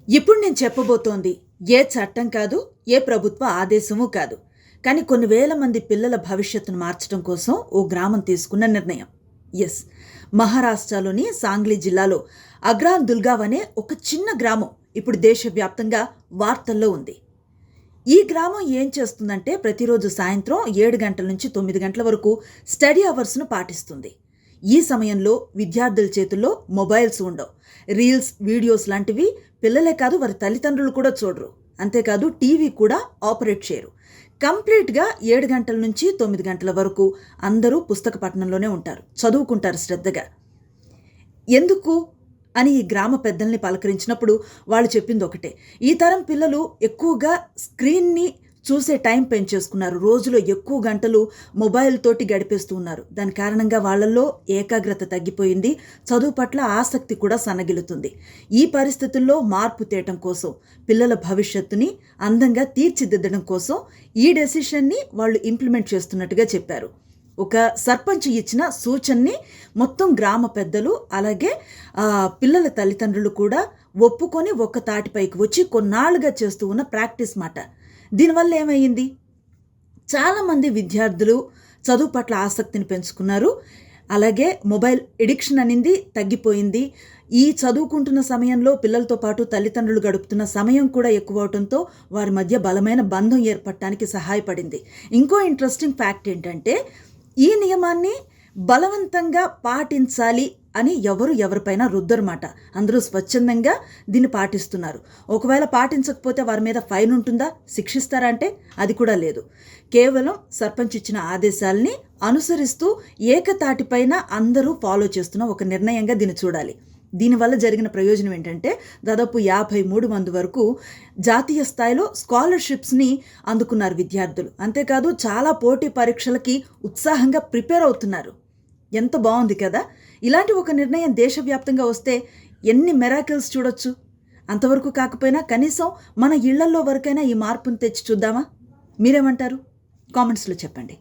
ఇప్పుడు నేను చెప్పబోతోంది ఏ చట్టం కాదు, ఏ ప్రభుత్వ ఆదేశమూ కాదు. కానీ కొన్ని వేల మంది పిల్లల భవిష్యత్తును మార్చడం కోసం ఓ గ్రామం తీసుకున్న నిర్ణయం. ఎస్, మహారాష్ట్రలోని సాంగ్లీ జిల్లాలో అగ్రాన్ దుల్గావ్ అనే ఒక చిన్న గ్రామం ఇప్పుడు దేశవ్యాప్తంగా వార్తల్లో ఉంది. ఈ గ్రామం ఏం చేస్తుందంటే ప్రతిరోజు సాయంత్రం 7 గంటల నుంచి 9 గంటల వరకు స్టడీ అవర్స్ను పాటిస్తుంది. ఈ సమయంలో విద్యార్థుల చేతుల్లో మొబైల్స్ ఉండవు. రీల్స్, వీడియోస్ లాంటివి పిల్లలే కాదు వారి తల్లిదండ్రులు కూడా చూడరు. అంతేకాదు టీవీ కూడా ఆపరేట్ చేయరు. కంప్లీట్గా 7 గంటల నుంచి 9 గంటల వరకు అందరూ పుస్తక పఠనంలోనే ఉంటారు, చదువుకుంటారు శ్రద్ధగా. ఎందుకు అని ఈ గ్రామ పెద్దల్ని పలకరించినప్పుడు వాళ్ళు చెప్పింది ఒకటే, ఈ తరం పిల్లలు ఎక్కువగా స్క్రీన్ని చూసే టైం పెంచేసుకున్నారు. రోజులో ఎక్కువ గంటలు మొబైల్ తోటి గడిపేస్తూ ఉన్నారు. దాని కారణంగా వాళ్ళల్లో ఏకాగ్రత తగ్గిపోయింది, చదువు పట్ల ఆసక్తి కూడా సన్నగిలుతుంది. ఈ పరిస్థితుల్లో మార్పు తేవటం కోసం, పిల్లల భవిష్యత్తుని అందంగా తీర్చిదిద్దడం కోసం ఈ డెసిషన్ని వాళ్ళు ఇంప్లిమెంట్ చేస్తున్నట్టుగా చెప్పారు. ఒక సర్పంచ్ ఇచ్చిన సూచనని మొత్తం గ్రామ పెద్దలు అలాగే పిల్లల తల్లిదండ్రులు కూడా ఒప్పుకొని ఒక్క తాటిపైకి వచ్చి కొన్నాళ్ళుగా చేస్తూ ఉన్న ప్రాక్టీస్ మాట. దీనివల్ల ఏమైంది? చాలామంది విద్యార్థులు చదువు పట్ల ఆసక్తిని పెంచుకున్నారు. అలాగే మొబైల్ ఎడిక్షన్ అనేది తగ్గిపోయింది. ఈ చదువుకుంటున్న సమయంలో పిల్లలతో పాటు తల్లిదండ్రులు గడుపుతున్న సమయం కూడా ఎక్కువ అవడంతో వారి మధ్య బలమైన బంధం ఏర్పడటానికి సహాయపడింది. ఇంకో ఇంట్రెస్టింగ్ ఫ్యాక్ట్ ఏంటంటే, ఈ నియమాన్ని బలవంతంగా పాటించాలి అని ఎవరిపైన రుద్దరమాట. అందరూ స్వచ్ఛందంగా దీన్ని పాటిస్తున్నారు. ఒకవేళ పాటించకపోతే వారి మీద ఫైన్ ఉంటుందా, శిక్షిస్తారా అంటే అది కూడా లేదు. కేవలం సర్పంచ్ ఇచ్చిన ఆదేశాలని అనుసరిస్తూ ఏకతాటిపైన అందరూ ఫాలో చేస్తున్న ఒక నిర్ణయంగా దీన్ని చూడాలి. దీనివల్ల జరిగిన ప్రయోజనం ఏంటంటే దాదాపు 53 మంది వరకు జాతీయ స్థాయిలో స్కాలర్షిప్స్ని అందుకున్నారు విద్యార్థులు. అంతేకాదు చాలా పోటీ పరీక్షలకి ఉత్సాహంగా ప్రిపేర్ అవుతున్నారు. ఎంత బాగుంది కదా! ఇలాంటి ఒక నిర్ణయం దేశవ్యాప్తంగా వస్తే ఎన్ని మిరాకిల్స్ చూడొచ్చు. అంతవరకు కాకపోయినా కనీసం మన ఇళ్లల్లో వరకైనా ఈ మార్పును తెచ్చి చూద్దామా? మీరేమంటారు? కామెంట్స్లో చెప్పండి.